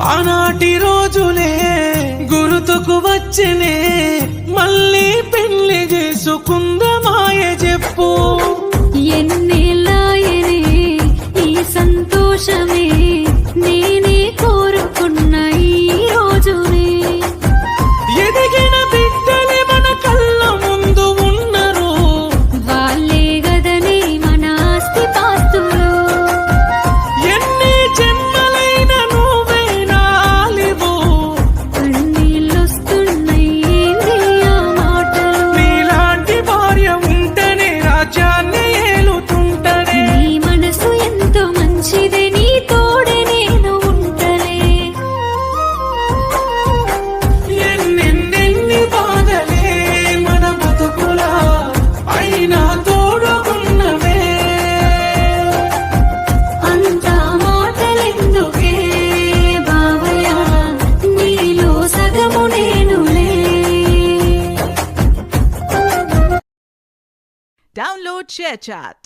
ఆనాటి రోజులే గుర్తుకు వచ్చనే, మళ్ళీ పెళ్లి చేసుకుందమాయ చెప్పు. ఎన్నేళ్ళాయనే ఈ సంతోషమే, నేనే కోరుకున్న ఈ రోజునే. ఎదిగిన బిడ్డలే మన కళ్ళ ముందు ఉన్నారు, వాళ్ళే గదనే మన ఆస్తి పాస్తులు. ఎన్ని జన్మలైన నువ్వే నాలివు, కన్నీళ్ళొస్తున్నాయి ఏంది ఆ మాటలు. నీలాంటి భార్య ఉంటేనే రాజ్యాన్ని ఏలుతుంటనే. నీ మనసు ఎంతో మంచిదే, నీ తోడే నేను ఉంటలే. ఎన్నెన్నెన్ని బాధలే మన బతుకులా, అయినా తోడుకున్నవే. అంతా మాటలెందుకే బావయ్య, నీలో సగము నేనులే. Download ShareChat.